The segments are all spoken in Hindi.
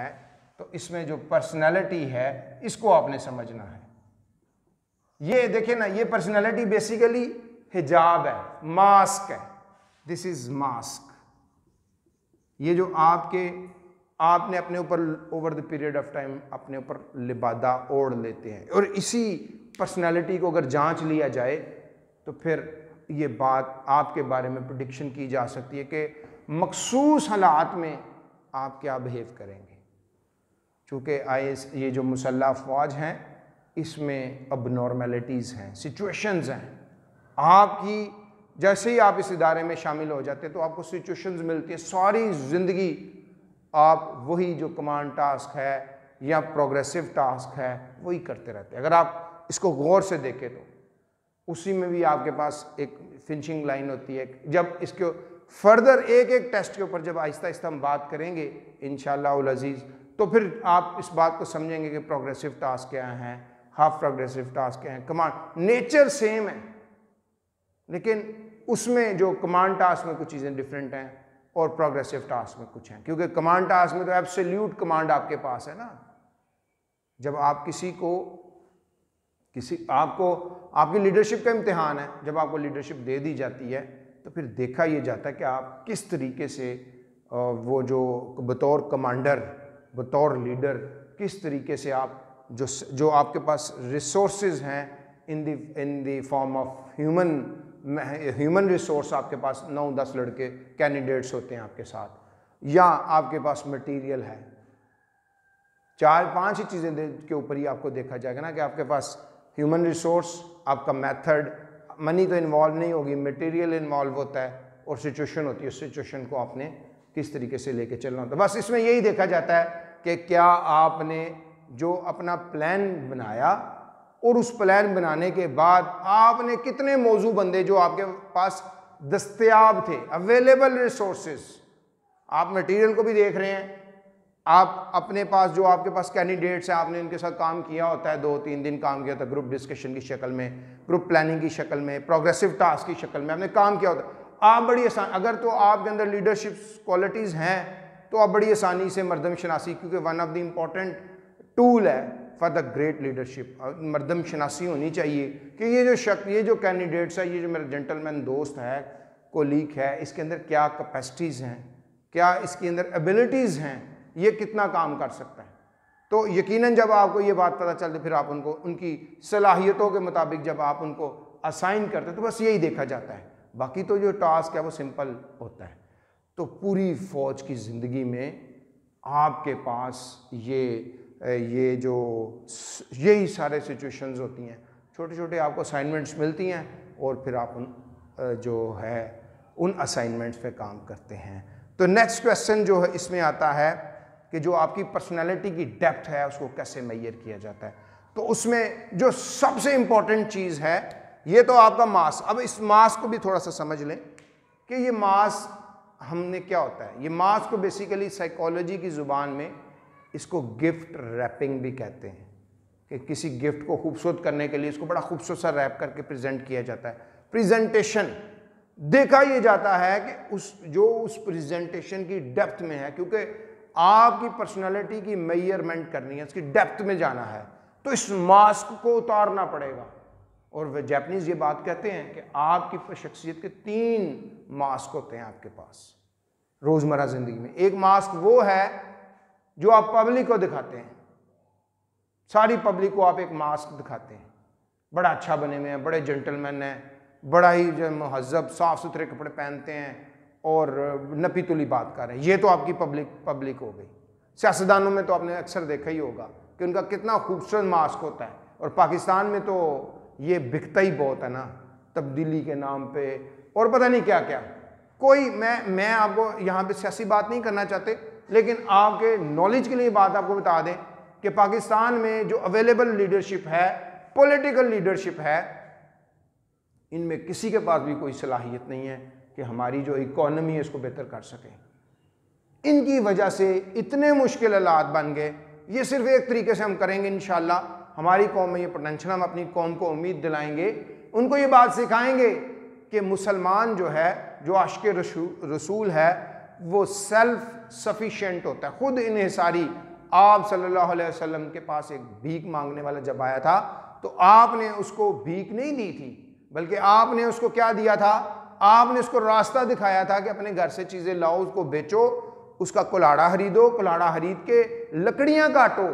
है, तो इसमें जो पर्सनैलिटी है इसको आपने समझना है। ये देखिए ना, ये पर्सनैलिटी बेसिकली हिजाब है, मास्क है। This is mask. ये जो आपने अपने ऊपर over the period of time अपने ऊपर लिबादा ओढ़ लेते हैं, और इसी पर्सनैलिटी को अगर जांच लिया जाए तो फिर ये बात आपके बारे में प्रेडिक्शन की जा सकती है कि मखसूस हालात में आप क्या बिहेव करेंगे। चूँकि ये जो मुसल्लह फ़ौज हैं इसमें अब नॉर्मेलिटीज़ हैं, सिचुएशंस हैं। आपकी जैसे ही आप इस इदारे में शामिल हो जाते हैं तो आपको सिचुएशंस मिलती है, सारी ज़िंदगी आप वही जो कमांड टास्क है या प्रोग्रेसिव टास्क है वही करते रहते हैं। अगर आप इसको गौर से देखें तो उसी में भी आपके पास एक फिनिशिंग लाइन होती है। जब इसके फर्दर एक एक टेस्ट के ऊपर जब आहिस्ता आहिस्ता हम बात करेंगे इंशाअल्लाह उल अज़ीज़, तो फिर आप इस बात को समझेंगे कि प्रोग्रेसिव टास्क क्या हैं, हाफ प्रोग्रेसिव टास्क क्या हैं। कमांड नेचर सेम है, लेकिन उसमें जो कमांड टास्क में कुछ चीज़ें डिफरेंट हैं और प्रोग्रेसिव टास्क में कुछ हैं, क्योंकि कमांड टास्क में तो एब्सोल्यूट कमांड आपके पास है ना। जब आप आपकी लीडरशिप का इम्तिहान है, जब आपको लीडरशिप दे दी जाती है तो फिर देखा ये जाता है कि आप किस तरीके से वो जो बतौर कमांडर, बतौर लीडर, किस तरीके से आप जो आपके पास रिसोर्सेज हैं in the form of human resource, आपके पास 9-10 लड़के कैंडिडेट्स होते हैं आपके साथ, या आपके पास मटेरियल है, 4-5 ही चीज़ें के ऊपर ही आपको देखा जाएगा ना कि आपके पास ह्यूमन रिसोर्स, आपका मेथड, मनी तो इन्वॉल्व नहीं होगी, मटेरियल इन्वॉल्व होता है, और सिचुएशन होती है। उस सिचुएशन को आपने किस तरीके से लेके चलना होता है। बस इसमें यही देखा जाता है कि क्या आपने जो अपना प्लान बनाया और उस प्लान बनाने के बाद आपने कितने मौजू बंदे जो आपके पास दस्तयाब थे, अवेलेबल रिसोर्सेज, आप मटेरियल को भी देख रहे हैं, आप अपने पास जो आपके पास कैंडिडेट्स हैं आपने उनके साथ काम किया होता है, 2-3 दिन काम किया होता है, ग्रुप डिस्कशन की शक्ल में, ग्रुप प्लानिंग की शक्ल में, प्रोग्रेसिव टास्क की शक्ल में आपने काम किया होता है। आप बड़ी आसान, अगर तो आपके अंदर लीडरशिप क्वालिटीज़ हैं तो आप बड़ी आसानी से मर्दम शनासी, क्योंकि one of the important tool है फॉर द ग्रेट लीडरशिप, मर्दम शनासी होनी चाहिए कि ये जो कैंडिडेट्स है, ये जो मेरा जेंटलमैन दोस्त है, कोलीग है, इसके अंदर क्या कैपेसिटीज़ हैं, क्या इसके अंदर एबिलिटीज़ हैं, ये कितना काम कर सकता है। तो यकीनन जब आपको ये बात पता चलती फिर आप उनको उनकी सलाहियतों के मुताबिक जब आप उनको असाइन करते तो बस यही देखा जाता है। बाकी तो जो टास्क है वो सिंपल होता है। तो पूरी फौज की ज़िंदगी में आपके पास यही सारे सिचुएशंस होती हैं, छोटे छोटे आपको असाइनमेंट्स मिलती हैं और फिर आप उन असाइनमेंट्स पे काम करते हैं। तो नेक्स्ट क्वेश्चन जो है इसमें आता है कि जो आपकी पर्सनैलिटी की डेप्थ है उसको कैसे मेजर किया जाता है। तो उसमें जो सबसे इम्पॉर्टेंट चीज़ है ये तो आपका मास। अब इस मास को भी थोड़ा सा समझ लें कि ये मास हमने क्या होता है। ये मास को बेसिकली साइकोलॉजी की ज़ुबान में इसको गिफ्ट रैपिंग भी कहते हैं, कि किसी गिफ्ट को खूबसूरत करने के लिए इसको बड़ा खूबसूरत सा रैप करके प्रेजेंट किया जाता है। प्रेजेंटेशन देखा ये जाता है कि उस प्रेजेंटेशन की डेप्थ में है, क्योंकि आपकी पर्सनालिटी की मेजरमेंट करनी है, उसकी डेप्थ में जाना है, तो इस मास्क को उतारना पड़ेगा। और वे जापानीज ये बात कहते हैं कि आपकी शख्सियत के 3 मास्क होते हैं आपके पास रोज़मर्रा ज़िंदगी में। एक मास्क वो है जो आप पब्लिक को दिखाते हैं, सारी पब्लिक को आप एक मास्क दिखाते हैं, बड़ा अच्छा बने हुए हैं, बड़े जेंटलमैन हैं, बड़ा ही जो महज़ब साफ़ सुथरे कपड़े पहनते हैं और नपी तुली बात कर रहे हैं। ये तो आपकी पब्लिक हो गई। सियासतदानों में तो आपने अक्सर देखा ही होगा कि उनका कितना खूबसूरत मास्क होता है, और पाकिस्तान में तो ये बिकता ही बहुत है ना, तब्दीली के नाम पे और पता नहीं क्या क्या। कोई मैं आपको यहाँ पे सियासी बात नहीं करना चाहते, लेकिन आपके नॉलेज के लिए बात आपको बता दें कि पाकिस्तान में जो अवेलेबल लीडरशिप है, पॉलिटिकल लीडरशिप है, इनमें किसी के पास भी कोई सलाहियत नहीं है कि हमारी जो इकोनॉमी है इसको बेहतर कर सकें। इनकी वजह से इतने मुश्किल हालात बन गए। ये सिर्फ एक तरीके से हम करेंगे इंशाअल्लाह, हमारी कौम में ये पोटेंशियल, हम अपनी कौम को उम्मीद दिलाएंगे, उनको ये बात सिखाएंगे कि मुसलमान जो है, जो आशिक़ रसूल है, वो सेल्फ सफिशिएंट होता है, खुद इन्हिसारी आप सल्लल्लाहु अलैहि वसल्लम के पास एक भीख मांगने वाला जब आया था तो आपने उसको भीख नहीं दी थी, बल्कि आपने उसको क्या दिया था, आपने उसको रास्ता दिखाया था कि अपने घर से चीज़ें लाओ, उसको बेचो, उसका कुल्हाड़ा खरीदो, कुल्हाड़ा खरीद के लकड़ियाँ काटो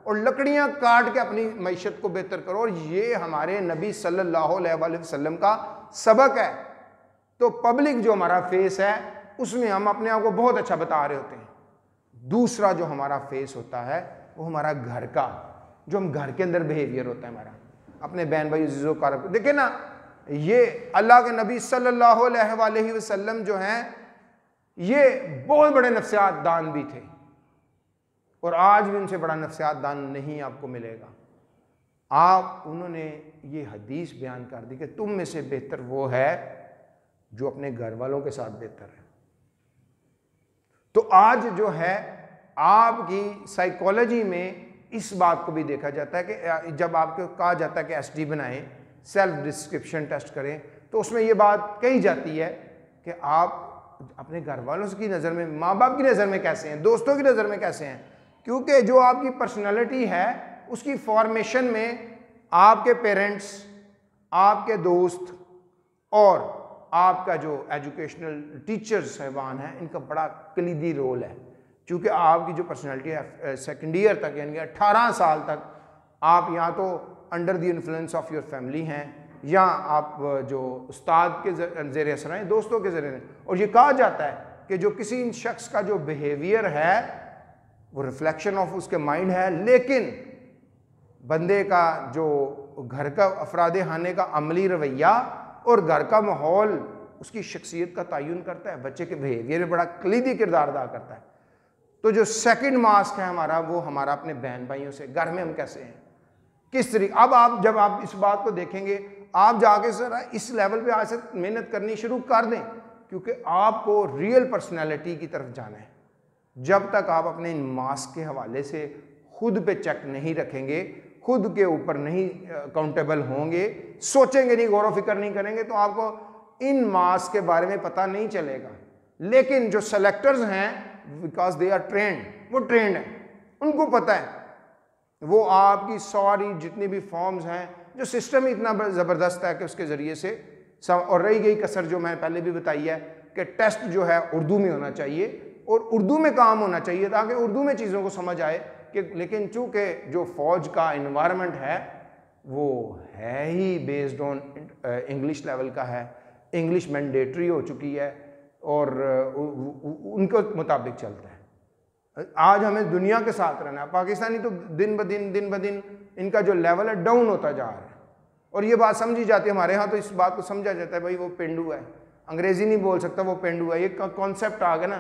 और लकड़ियाँ काट के अपनी मईशत को बेहतर करो। और ये हमारे नबी सल्लल्लाहु अलैहि वसल्लम का सबक है। तो पब्लिक जो हमारा फेस है उसमें हम अपने आप को बहुत अच्छा बता रहे होते हैं। दूसरा जो हमारा फेस होता है वो हमारा घर का, जो हम घर के अंदर बिहेवियर होता है हमारा अपने बहन भाई अजीज़ों कारब। देखिए ना, ये अल्लाह के नबी सल्लल्लाहु अलैहि वसल्लम जो हैं ये बहुत बड़े नफ्सियात दान भी थे और आज भी उनसे बड़ा नफ्सियात दान नहीं आपको मिलेगा। उन्होंने ये हदीस बयान कर दी कि तुम में से बेहतर वो है जो अपने घर वालों के साथ बेहतर है। तो आज जो है आपकी साइकोलॉजी में इस बात को भी देखा जाता है कि जब आपको कहा जाता है कि एसडी बनाएं, सेल्फ डिस्क्रिप्शन टेस्ट करें, तो उसमें ये बात कही जाती है कि आप अपने घर वालों की नज़र में, माँ बाप की नज़र में कैसे हैं, दोस्तों की नज़र में कैसे हैं। क्योंकि जो आपकी पर्सनैलिटी है उसकी फॉर्मेशन में आपके पेरेंट्स, आपके दोस्त और आपका जो एजुकेशनल टीचर्स साहिबान हैं, इनका बड़ा कलीदी रोल है। क्योंकि आपकी जो पर्सनैलिटी है सेकेंड ईयर तक, यानी कि 18 साल तक आप या तो under the influence of your family हैं या आप जो उस्ताद के ज़रिए असर हैं, दोस्तों के ज़रिए। और ये कहा जाता है कि जो किसी शख्स का जो बिहेवियर है वो रिफ्लेक्शन ऑफ उसके माइंड है, लेकिन बंदे का जो घर का अफराद खाने का अमली रवैया और घर का माहौल उसकी शख्सियत का तयन करता है, बच्चे के बिहेवियर में बड़ा कलीदी किरदार अदा करता है। तो जो सेकंड मास्क है हमारा, वो हमारा अपने बहन भाइयों से, घर में हम कैसे हैं, किस तरीके। अब जब आप इस बात को देखेंगे, आप जाके सर इस लेवल पे आज से मेहनत करनी शुरू कर दें, क्योंकि आपको रियल पर्सनैलिटी की तरफ जाना है। जब तक आप अपने इन मास्क के हवाले से खुद पे चेक नहीं रखेंगे, खुद के ऊपर नहीं अकाउंटेबल होंगे, सोचेंगे नहीं, गौर फिक्र नहीं करेंगे, तो आपको इन मास्क के बारे में पता नहीं चलेगा। लेकिन जो सेलेक्टर्स हैं, बिकॉज दे आर ट्रेंड, वो ट्रेंड हैं, उनको पता है, वो आपकी सारी जितनी भी फॉर्म्स हैं, जो सिस्टम ही इतना ज़बरदस्त है कि उसके ज़रिए से सब। और रही गई कसर जो मैंने पहले भी बताई है कि टेस्ट जो है उर्दू में होना चाहिए और उर्दू में काम होना चाहिए ताकि उर्दू में चीज़ों को समझ आए कि। लेकिन चूँकि जो फ़ौज का इन्वायरमेंट है वो है ही बेस्ड ऑन इंग्लिश लेवल का है, इंग्लिश मैंडेटरी हो चुकी है और उनके मुताबिक चलता है। आज हमें दुनिया के साथ रहना है। पाकिस्तानी तो दिन ब दिन इनका जो लेवल है डाउन होता जा रहा है और ये बात समझी जाती है। हमारे यहाँ तो इस बात को समझा जाता है, भाई वो पेंडू है, अंग्रेजी नहीं बोल सकता, वो पेंडू है। ये कॉन्सेप्ट आ गया ना,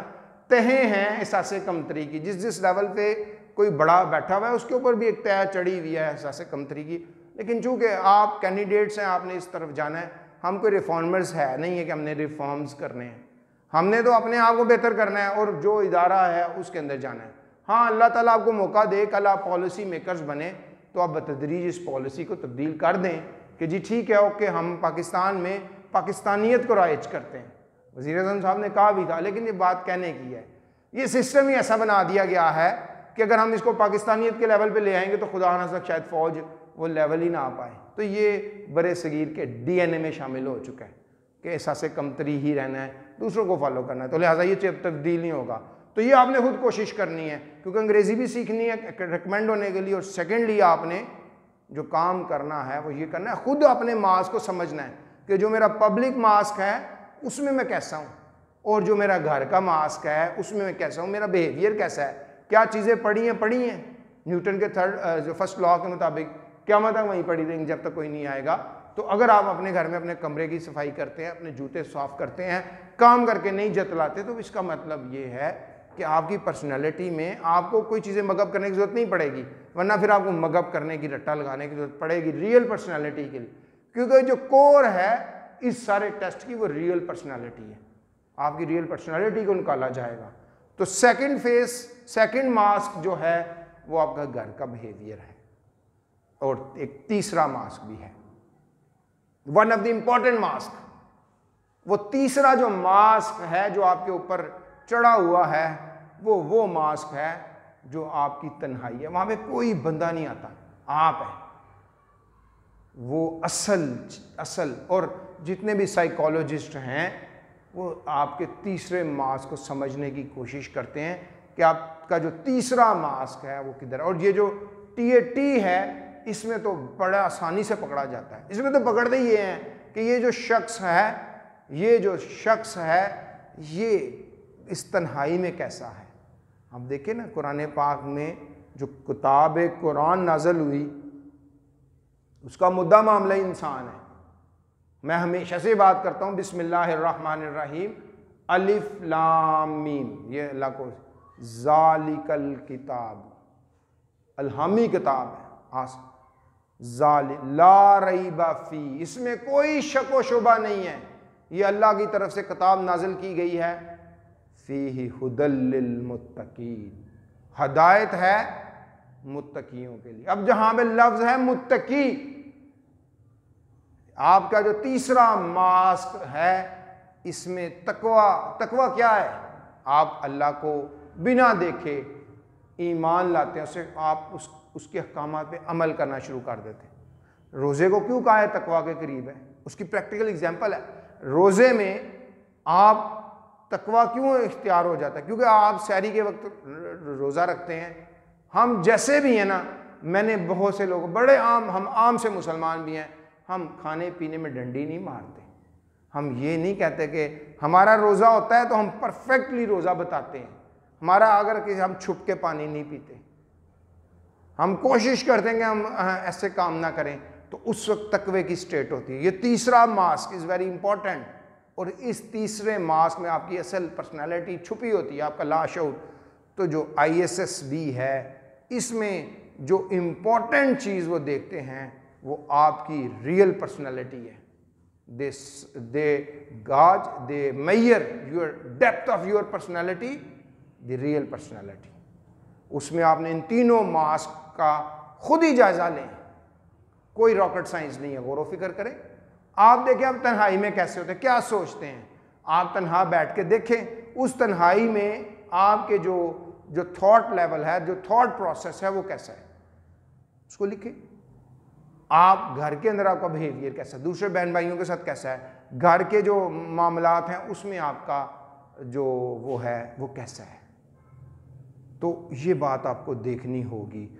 तहें हैं एहसास कमतरी की। जिस लेवल पे कोई बड़ा बैठा हुआ है उसके ऊपर भी एक तय चढ़ी हुई है एहसास कमतरी की। लेकिन चूंकि आप कैंडिडेट्स हैं, आपने इस तरफ जाना है, हम कोई रिफॉर्मर्स है नहीं है कि हमने रिफॉर्म्स करने हैं, हमने तो अपने आप को बेहतर करना है और जो इदारा है उसके अंदर जाना है। हाँ, अल्लाह ताला आपको मौका दे, कल आप पॉलिसी मेकर्स बने तो आप बतदरीज इस पॉलिसी को तब्दील कर दें कि जी ठीक है, ओके, हम पाकिस्तान में पाकिस्तानियत को राइज करते हैं। वज़ीर आज़म साहब ने कहा भी था, लेकिन ये बात कहने की है। ये सिस्टम ही ऐसा बना दिया गया है कि अगर हम इसको पाकिस्तानियत के लेवल पे ले आएंगे तो खुदा ना सक शायद फ़ौज वो लेवल ही ना आ पाए। तो ये बड़े सगीर के DNA में शामिल हो चुका है कि एहसास कमतरी ही रहना है, दूसरों को फॉलो करना है। तो लिहाजा ये तब्दील नहीं होगा। तो ये आपने खुद कोशिश करनी है, क्योंकि अंग्रेज़ी भी सीखनी है रिकमेंड होने के लिए, और सेकेंडली आपने जो काम करना है वो ये करना है, खुद अपने मास्क को समझना है कि जो मेरा पब्लिक मास्क है उसमें मैं कैसा हूँ और जो मेरा घर का मास्क है उसमें मैं कैसा हूँ, मेरा बिहेवियर कैसा है, क्या चीज़ें पढ़ी हैं। न्यूटन के जो फर्स्ट लॉ के मुताबिक क़यामत तक वहीं पड़ी रहेंगी जब तक कोई नहीं आएगा। तो अगर आप अपने घर में अपने कमरे की सफाई करते हैं, अपने जूते साफ करते हैं, काम करके नहीं जतलाते, तो इसका मतलब ये है कि आपकी पर्सनैलिटी में आपको कोई चीज़ें मगअप करने की ज़रूरत नहीं पड़ेगी, वरना फिर आपको मगअप करने की, रट्टा लगाने की ज़रूरत पड़ेगी रियल पर्सनैलिटी के लिए। क्योंकि जो कोर है इस सारे टेस्ट की वो रियल पर्सनैलिटी है, आपकी रियल पर्सनैलिटी को निकाला जाएगा। तो सेकंड फेस, सेकंड मास्क जो है वो आपका घर का बिहेवियर है। और एक तीसरा मास्क भी है, one of the important mask. वो तीसरा जो मास्क है जो आपके ऊपर चढ़ा हुआ है वो मास्क है जो आपकी तन्हाई है, वहां पे कोई बंदा नहीं आता, आप है वो असल। और जितने भी साइकोलॉजिस्ट हैं वो आपके तीसरे मास्क को समझने की कोशिश करते हैं कि आपका जो तीसरा मास्क है वो किधर है। और ये जो TAT है इसमें तो बड़ा आसानी से पकड़ा जाता है। इसमें तो पकड़ते ही ये हैं कि ये जो शख्स है ये इस तन्हाई में कैसा है। आप देखें ना कुरान पाक में जो किताब कुरान नाज़िल हुई उसका मुद्दा मामला ही इंसान है। मैं हमेशा से बात करता हूँ बिस्मिल्लाहिर्रहमानिर्रहीम अलिफ लाम मीम, ये अल्लाह को ज़ालिकल किताब अलहामी किताब है, ला रईबा फी, इसमें कोई शक व शुबा नहीं है, ये अल्लाह की तरफ से किताब नाजिल की गई है। फीही हुदल लिल मुत्तकीन, हदायत है मुत्तकियों के लिए। अब जहां पे लफ्ज है मुत्तकी, आपका जो तीसरा मास्क है इसमें तकवा क्या है? आप अल्लाह को बिना देखे ईमान लाते हैं, उससे आप उसके अहकामात पे अमल करना शुरू कर देते हैं। रोज़े को क्यों कहा है तकवा के करीब है? उसकी प्रैक्टिकल एग्जांपल है, रोज़े में आप तकवा क्यों इख्तियार हो जाता है? क्योंकि आप सहरी के वक्त रोज़ा रखते हैं। हम जैसे भी हैं ना, मैंने बहुत से लोग बड़े हम आम से मुसलमान भी हैं, हम खाने पीने में डंडी नहीं मारते। हम ये नहीं कहते कि हमारा रोज़ा होता है तो हम परफेक्टली रोज़ा बताते हैं। हमारा अगर कि हम छुप के पानी नहीं पीते, हम कोशिश करते हैं कि हम ऐसे काम ना करें, तो उस वक्त तकवे की स्टेट होती है। ये तीसरा मास्क इज़ वेरी इंपॉर्टेंट। और इस तीसरे मास्क में आपकी असल पर्सनैलिटी छुपी होती है, आपका लाशऊर। तो जो ISSB है इसमें जो इम्पॉर्टेंट चीज़ वो देखते हैं वो आपकी रियल पर्सनैलिटी है। They measure your depth of your personality, the real personality. उसमें आपने इन तीनों मास्क का खुद ही जायजा लें, कोई रॉकेट साइंस नहीं है, गौर व फिक्र करें। आप देखें आप तन्हाई में कैसे होते हैं, क्या सोचते हैं। आप तन्हा बैठ के देखें, उस तन्हाई में आपके जो थॉट लेवल है, जो थॉट प्रोसेस है वो कैसा है, उसको लिखें। आप घर के अंदर आपका बिहेवियर कैसा है, दूसरे बहन भाइयों के साथ कैसा है, घर के जो मामलात हैं उसमें आपका जो वो है वो कैसा है। तो ये बात आपको देखनी होगी।